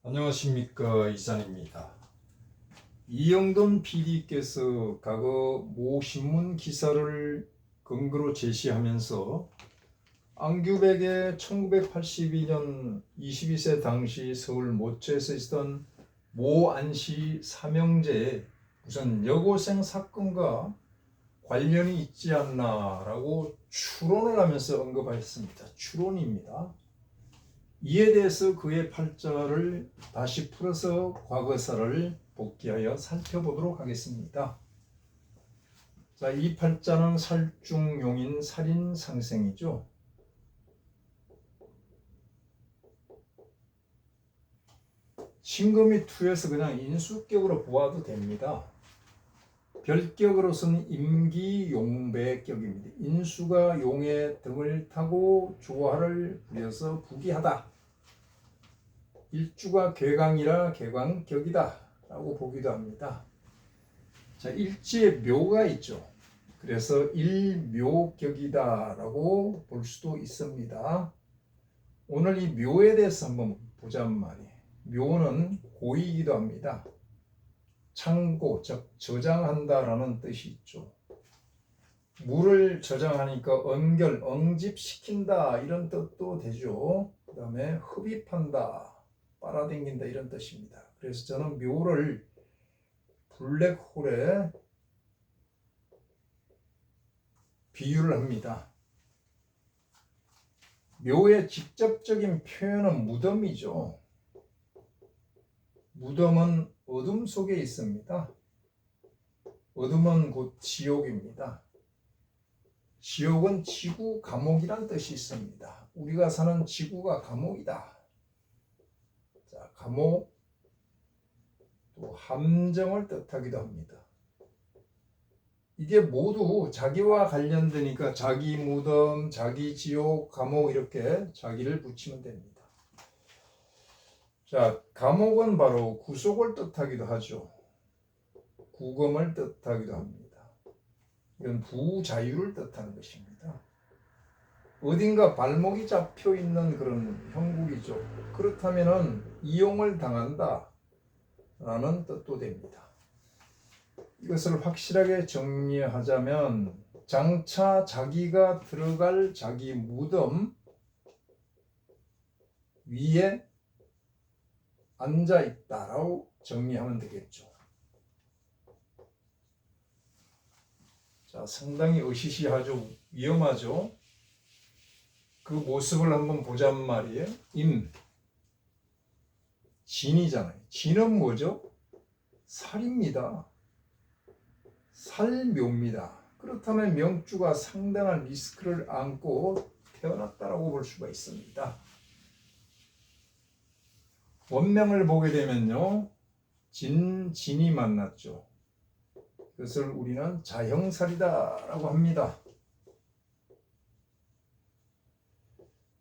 안녕하십니까, 이산입니다. 이영돈 PD께서 과거 모 신문 기사를 근거로 제시하면서 안규백의 1982년 22세 당시 서울 모처에서 있었던 모 안씨 삼형제의 무슨 여고생 사건과 관련이 있지 않나라고 추론을 하면서 언급하였습니다. 추론입니다. 이에 대해서 그의 팔자를 다시 풀어서 과거사를 복귀하여 살펴보도록 하겠습니다. 자, 이 팔자는 살중용인 살인상생이죠. 신금이 투에서 그냥 인수격으로 보아도 됩니다. 별격으로서는 임기용배격입니다. 인수가 용의 등을 타고 조화를 부려서 부귀하다. 일주가 괴강이라 괴강격이다 라고 보기도 합니다. 자, 일지에 묘가 있죠. 그래서 일묘격이다 라고 볼 수도 있습니다. 오늘 이 묘에 대해서 한번 보자는 말이에요. 묘는 고이기도 합니다. 창고, 즉 저장한다라는 뜻이 있죠. 물을 저장하니까 언결, 응집시킨다 이런 뜻도 되죠. 그 다음에 흡입한다, 빨아당긴다 이런 뜻입니다. 그래서 저는 묘를 블랙홀에 비유를 합니다. 묘의 직접적인 표현은 무덤이죠. 무덤은 어둠 속에 있습니다. 어둠은 곧 지옥입니다. 지옥은 지구 감옥이란 뜻이 있습니다. 우리가 사는 지구가 감옥이다. 자, 감옥, 또 함정을 뜻하기도 합니다. 이게 모두 자기와 관련되니까 자기 무덤, 자기 지옥, 감옥 이렇게 자기를 붙이면 됩니다. 자, 감옥은 바로 구속을 뜻하기도 하죠. 구금을 뜻하기도 합니다. 이건 부자유를 뜻하는 것입니다. 어딘가 발목이 잡혀 있는 그런 형국이죠. 그렇다면은 이용을 당한다 라는 뜻도 됩니다. 이것을 확실하게 정리하자면 장차 자기가 들어갈 자기 무덤 위에 앉아 있다라고 정리하면 되겠죠. 자, 상당히 으시시하죠. 위험하죠. 그 모습을 한번 보자는 말이에요. 진이잖아요. 진은 뭐죠? 살입니다. 살묘입니다. 그렇다면 명주가 상당한 리스크를 안고 태어났다라고 볼 수가 있습니다. 원명을 보게 되면요, 진이 만났죠. 그것을 우리는 자형살이다라고 합니다.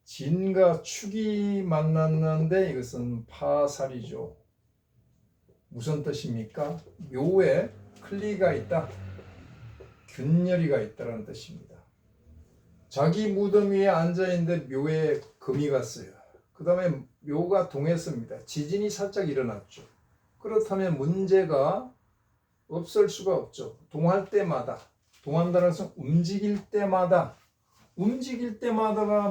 진과 축이 만났는데 이것은 파살이죠. 무슨 뜻입니까? 묘에 클리가 있다, 균열이가 있다는 뜻입니다. 자기 무덤 위에 앉아있는데 묘에 금이 갔어요. 그 다음에 묘가 동했습니다. 지진이 살짝 일어났죠. 그렇다면 문제가 없을 수가 없죠. 동할 때마다, 동한다는 것은 움직일 때마다가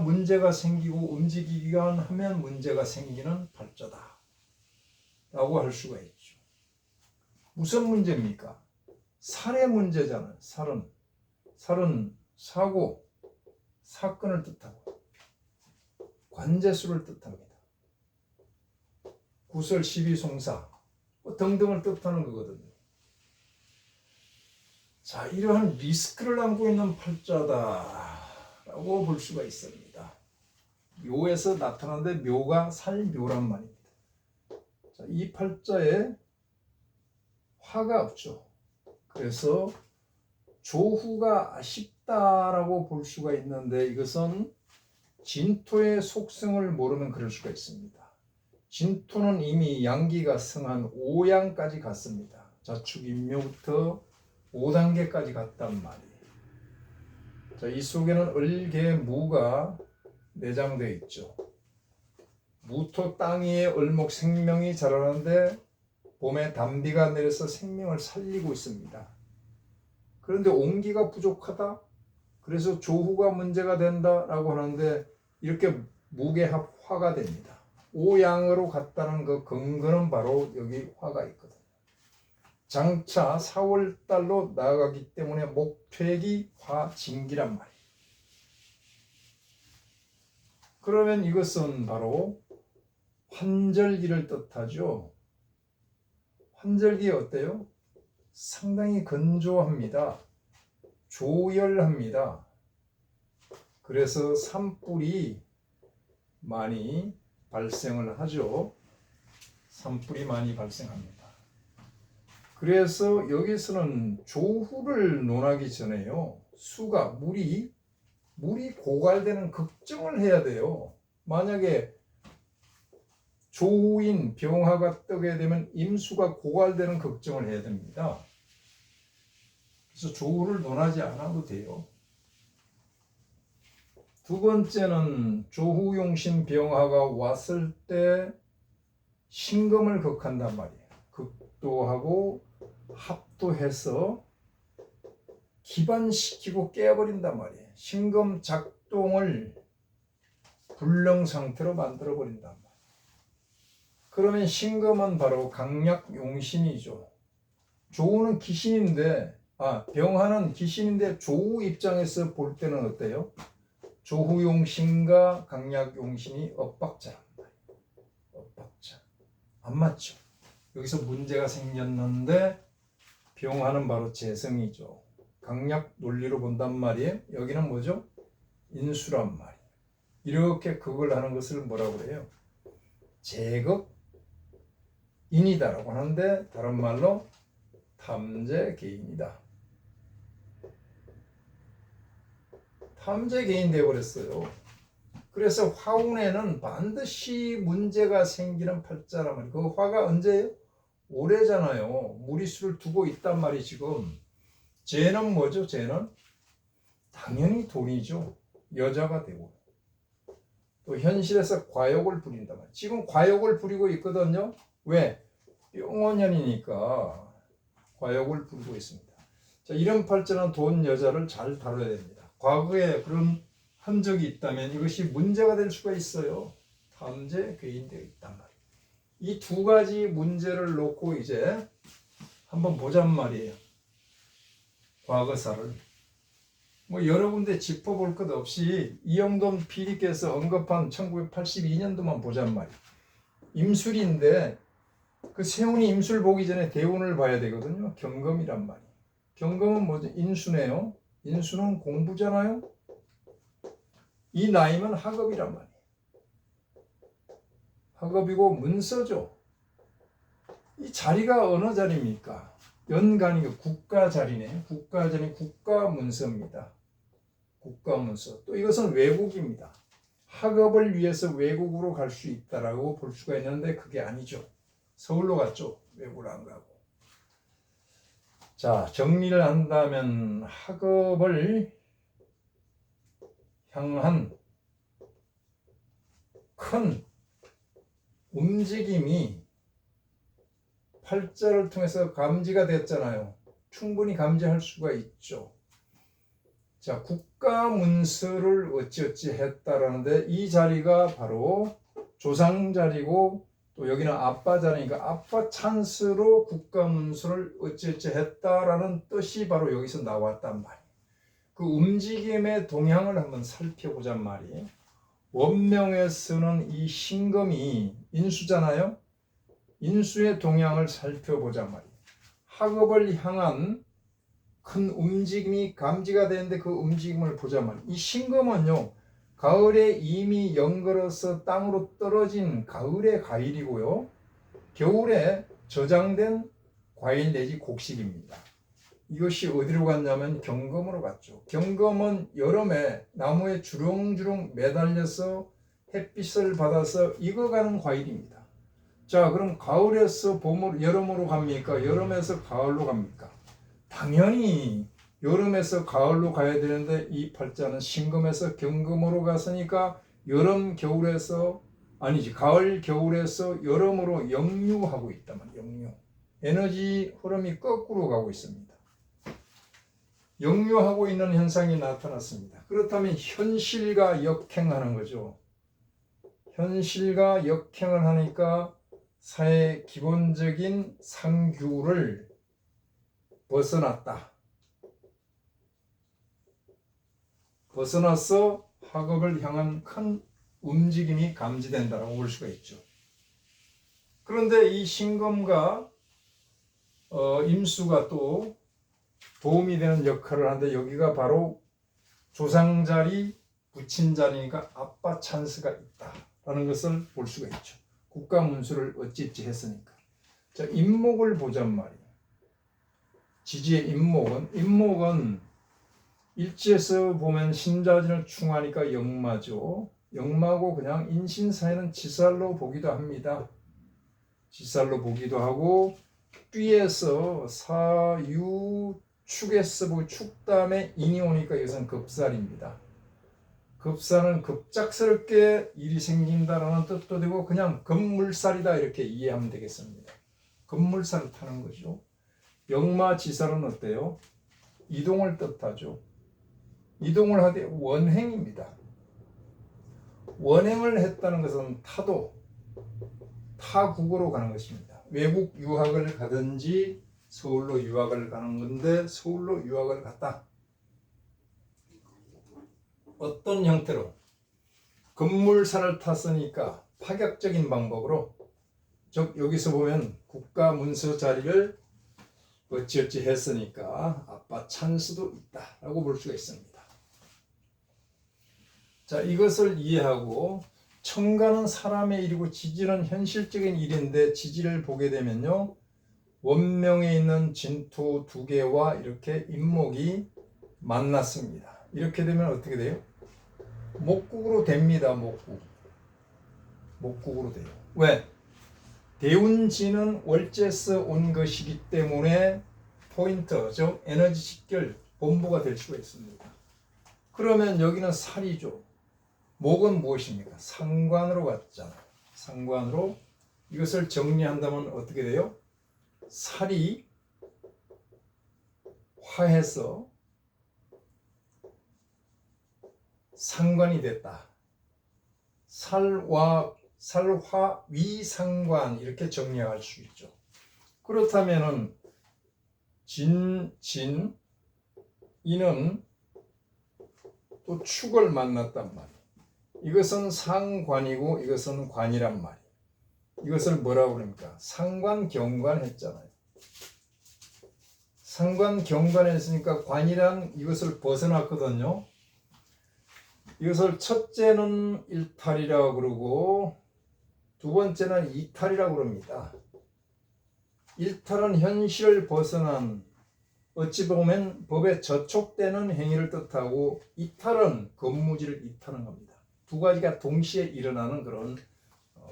문제가 생기고 움직이기만 하면 문제가 생기는 팔자다 라고 할 수가 있죠. 무슨 문제입니까? 살의 문제잖아요. 살은 사고, 사건을 뜻하고 관제수를 뜻합니다. 구설, 시비, 송사 등등을 뜻하는 거거든요. 자, 이러한 리스크를 안고 있는 팔자다라고 볼 수가 있습니다. 묘에서 나타나는데 묘가 살묘란 말입니다. 자, 이 팔자에 화가 없죠. 그래서 조후가 아쉽다라고 볼 수가 있는데 이것은 진토의 속성을 모르면 그럴 수가 있습니다. 진토는 이미 양기가 성한 5양까지 갔습니다. 자축인묘부터 5단계까지 갔단 말이에요. 자, 이 속에는 을개무가 내장되어 있죠. 무토 땅 위에 을목 생명이 자라는데 봄에 단비가 내려서 생명을 살리고 있습니다. 그런데 온기가 부족하다. 그래서 조후가 문제가 된다라고 하는데 이렇게 무게합 화가 됩니다. 오양으로 갔다는 그 근거는 바로 여기 화가 있거든요. 장차 4월 달로 나아가기 때문에 목퇴기 화진기란 말이에요. 그러면 이것은 바로 환절기를 뜻하죠. 환절기 어때요? 상당히 건조합니다. 조열합니다. 그래서 산불이 많이 발생을 하죠. 산불이 많이 발생합니다. 그래서 여기서는 조후를 논하기 전에요. 수가 물이 고갈되는 걱정을 해야 돼요. 만약에 조후인 병화가 뜨게 되면 임수가 고갈되는 걱정을 해야 됩니다. 그래서 조후를 논하지 않아도 돼요. 두 번째는 조후용신 병화가 왔을 때 신금을 극한단 말이에요. 극도하고 합도해서 기반시키고 깨버린단 말이에요. 신금 작동을 불능 상태로 만들어 버린단 말이에요. 그러면 신금은 바로 강약용신이죠. 조후는 기신인데, 병화는 기신인데 조후 입장에서 볼 때는 어때요? 조후용신과 강약용신이 엇박자란 말이에요. 엇박자. 안 맞죠? 여기서 문제가 생겼는데 병화는 바로 재성이죠. 강약 논리로 본단 말이에요. 여기는 뭐죠? 인수란 말이에요. 이렇게 극을 하는 것을 뭐라고 그래요? 제극인이다라고 하는데 다른 말로 탐재개인이다. 탐재개인 되어버렸어요. 그래서 화운에는 반드시 문제가 생기는 팔자란 말이에요. 그 화가 언제예요? 올해잖아요. 무리수를 두고 있단 말이 지금. 쟤는 뭐죠? 쟤는 당연히 돈이죠. 여자가 되고 또 현실에서 과욕을 부린단 말이에요. 지금 과욕을 부리고 있거든요. 왜? 뿅원년이니까 과욕을 부리고 있습니다. 자, 이런 팔자는 돈, 여자를 잘 다뤄야 됩니다. 과거에 그런 흔적이 있다면 이것이 문제가 될 수가 있어요. 탐재 괴인되어 있단 말이에요. 이 두 가지 문제를 놓고 이제 한번 보잔 말이에요. 과거사를. 뭐 여러 군데 짚어볼 것 없이 이영돈 PD께서 언급한 1982년도만 보잔 말이에요. 임술인데 그 세운이 임술 보기 전에 대운을 봐야 되거든요. 경금이란 말이에요. 경금은 뭐죠? 인수네요. 인수는 공부잖아요. 이 나이면 학업이란 말이에요. 학업이고 문서죠. 이 자리가 어느 자리입니까? 연간이 국가 자리네요. 국가 자리 국가 문서입니다. 국가 문서. 또 이것은 외국입니다. 학업을 위해서 외국으로 갈 수 있다라고 볼 수가 있는데 그게 아니죠. 서울로 갔죠. 외국을 안 가고. 자, 정리를 한다면 학업을 향한 큰 움직임이 팔자를 통해서 감지가 됐잖아요. 충분히 감지할 수가 있죠. 자, 국가 문서를 어찌어찌 했다라는데 이 자리가 바로 조상 자리고 또 여기는 아빠 자리니까 아빠 찬스로 국가 문서를 어찌어찌 했다라는 뜻이 바로 여기서 나왔단 말이에요. 그 움직임의 동향을 한번 살펴보잔 말이에요. 원명에서는 이 신금이 인수잖아요. 인수의 동향을 살펴보잔 말이에요. 학업을 향한 큰 움직임이 감지가 되는데 그 움직임을 보잔 말이에요. 이 신금은요. 가을에 이미 연걸어서 땅으로 떨어진 가을의 과일이고요. 겨울에 저장된 과일 내지 곡식입니다. 이것이 어디로 갔냐면 경금으로 갔죠. 경금은 여름에 나무에 주렁주렁 매달려서 햇빛을 받아서 익어가는 과일입니다. 자, 그럼 가을에서 여름으로 갑니까? 여름에서 가을로 갑니까? 당연히 여름에서 가을로 가야 되는데 이 팔자는 신금에서 경금으로 갔으니까 여름, 겨울에서 아니지, 가을 겨울에서 여름으로 역류하고 있다만, 역류. 에너지 흐름이 거꾸로 가고 있습니다. 역류하고 있는 현상이 나타났습니다. 그렇다면 현실과 역행하는 거죠. 현실과 역행을 하니까 사회의 기본적인 상규를 벗어났다. 벗어나서 학업을 향한 큰 움직임이 감지된다고 볼 수가 있죠. 그런데 이 신금과 임수가 또 도움이 되는 역할을 하는데, 여기가 바로 조상자리, 부친자리니까 아빠 찬스가 있다라는 것을 볼 수가 있죠. 국가문수를 어찌어찌 했으니까. 자, 임목을 보잔 말이에요. 지지의 임목은 일지에서 보면 신자진을 충하니까 역마죠. 역마고 그냥 인신사에는 지살로 보기도 합니다. 지살로 보기도 하고, 띠에서 사유 축에서 보고 축 다음에 인이 오니까 이것은 급살입니다. 급살은 급작스럽게 일이 생긴다라는 뜻도 되고 그냥 급물살이다 이렇게 이해하면 되겠습니다. 급물살을 타는 거죠. 역마지살은 어때요? 이동을 뜻하죠. 이동을 하되 원행입니다. 원행을 했다는 것은 타국으로 가는 것입니다. 외국 유학을 가든지 서울로 유학을 가는 건데, 서울로 유학을 갔다. 어떤 형태로? 급물살을 탔으니까 파격적인 방법으로, 즉 여기서 보면 국가 문서 자리를 어찌어찌 했으니까 아빠 찬스도 있다라고 볼 수가 있습니다. 자, 이것을 이해하고, 청가는 사람의 일이고 지지는 현실적인 일인데, 지지를 보게 되면요, 원명에 있는 진토 두 개와 이렇게 임목이 만났습니다. 이렇게 되면 어떻게 돼요? 목국으로 됩니다. 목국으로 돼요. 왜? 대운지는 월제에서 온 것이기 때문에 포인트, 즉 에너지 직결 본부가 될 수가 있습니다. 그러면 여기는 살이죠. 목은 무엇입니까? 상관으로 갔잖아요. 상관으로. 이것을 정리한다면 어떻게 돼요? 살이 화해서 상관이 됐다. 살화 위상관 이렇게 정리할 수 있죠. 그렇다면은 이는 또 축을 만났단 말이에요. 이것은 상관이고 이것은 관이란 말이에요. 이것을 뭐라고 그럽니까? 상관 경관 했잖아요. 상관 경관 했으니까 관이란 이것을 벗어났거든요. 이것을 첫째는 일탈이라고 그러고 두 번째는 이탈이라고 그럽니다. 일탈은 현실을 벗어난, 어찌 보면 법에 저촉되는 행위를 뜻하고, 이탈은 건무지를 이탈하는 겁니다. 두 가지가 동시에 일어나는 그런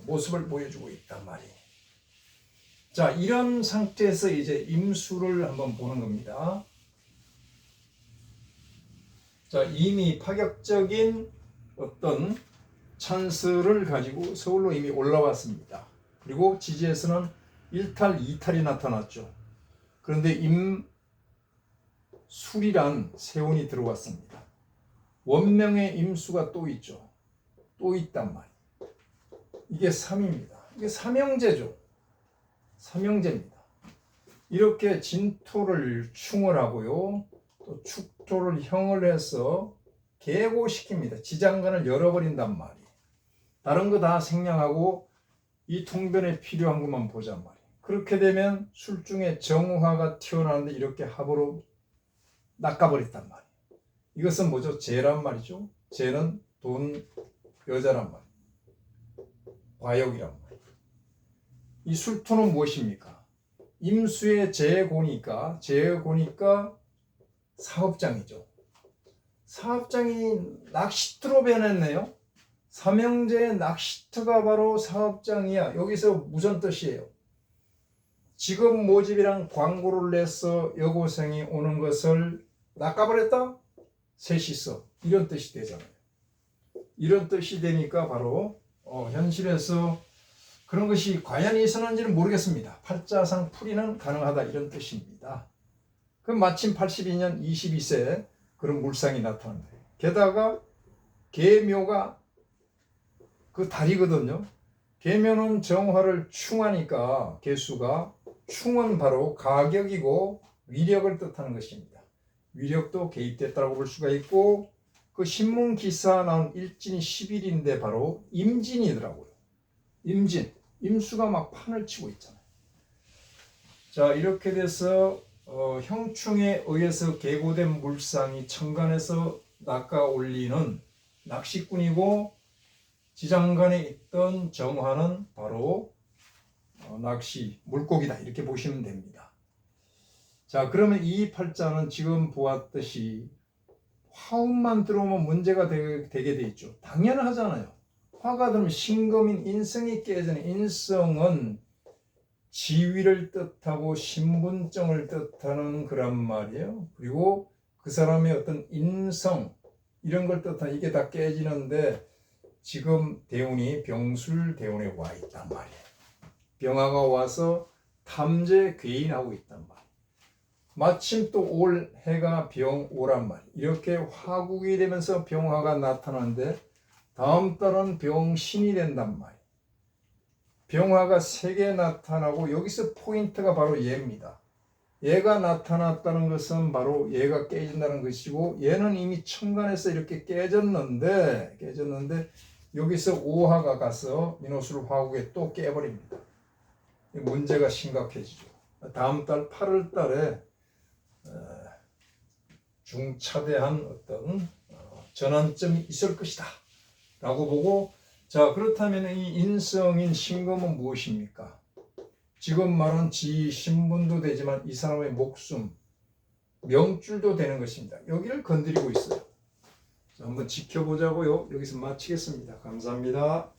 모습을 보여주고 있단 말이에요. 자, 이런 상태에서 이제 임수를 한번 보는 겁니다. 자, 이미 파격적인 어떤 찬스를 가지고 서울로 이미 올라왔습니다. 그리고 지지에서는 1탈, 2탈이 나타났죠. 그런데 임술이란 세운이 들어왔습니다. 원명의 임수가 또 있죠. 또 있단 말이에요. 이게 3입니다. 이게 삼형제죠. 삼형제입니다. 이렇게 진토를 충을 하고요. 또 축토를 형을 해서 계고시킵니다. 지장간을 열어버린단 말이에요. 다른 거 다 생략하고 이 통변에 필요한 것만 보잔 말이에요. 그렇게 되면 술중에 정화가 튀어나오는데 이렇게 합으로 낚아버렸단 말이에요. 이것은 뭐죠? 재란 말이죠. 재는 돈, 여자란 말이에요. 과욕이란 말이에요. 이 술토는 무엇입니까? 임수의 재고니까 사업장이죠. 사업장이 낚시터로 변했네요. 삼형제의 낚시터가 바로 사업장이야. 여기서 무슨 뜻이에요? 직업 모집이랑 광고를 내서 여고생이 오는 것을 낚아버렸다? 셋이서 이런 뜻이 되잖아요. 이런 뜻이 되니까 바로 현실에서 그런 것이 과연 있었는지는 모르겠습니다. 팔자상 풀이는 가능하다 이런 뜻입니다. 그 마침 82년 22세 그런 물상이 나타난 거예요. 게다가 계묘가 그 달이거든요. 계묘는 정화를 충하니까 개수가 충은 바로 가격이고 위력을 뜻하는 것입니다. 위력도 개입됐다고 볼 수가 있고 그 신문 기사 나온 일진이 10일인데 바로 임진이더라고요. 임진, 임수가 막 판을 치고 있잖아요. 자, 이렇게 돼서 형충에 의해서 계고된 물상이 천간에서 낚아 올리는 낚시꾼이고 지장간에 있던 정화는 바로 낚시, 물고기다 이렇게 보시면 됩니다. 자, 그러면 이 팔자는 지금 보았듯이 화운만 들어오면 문제가 되게 돼 있죠. 당연하잖아요. 화가 들어오면 신금인 인성이 깨지는 인성은 지위를 뜻하고 신분증을 뜻하는 그란 말이에요. 그리고 그 사람의 어떤 인성 이런 걸 뜻하는 이게 다 깨지는데 지금 대운이 병술대운에 와 있단 말이에요. 병화가 와서 탐재 괴인하고 있단 말이에요. 마침 또 올 해가 병오란 말이에요. 이렇게 화국이 되면서 병화가 나타나는데 다음 달은 병신이 된단 말이에요. 병화가 3개 나타나고 여기서 포인트가 바로 얘입니다. 얘가 나타났다는 것은 바로 얘가 깨진다는 것이고 얘는 이미 천간에서 이렇게 깨졌는데 여기서 오화가 가서 민호술 화국에 또 깨버립니다. 문제가 심각해지죠. 다음 달 8월 달에 중차대한 어떤 전환점이 있을 것이다 라고 보고 자 그렇다면 이 인성인 신금은 무엇입니까? 지금 말한 지 신분도 되지만 이 사람의 목숨 명줄도 되는 것입니다. 여기를 건드리고 있어요. 자, 한번 지켜보자고요. 여기서 마치겠습니다. 감사합니다.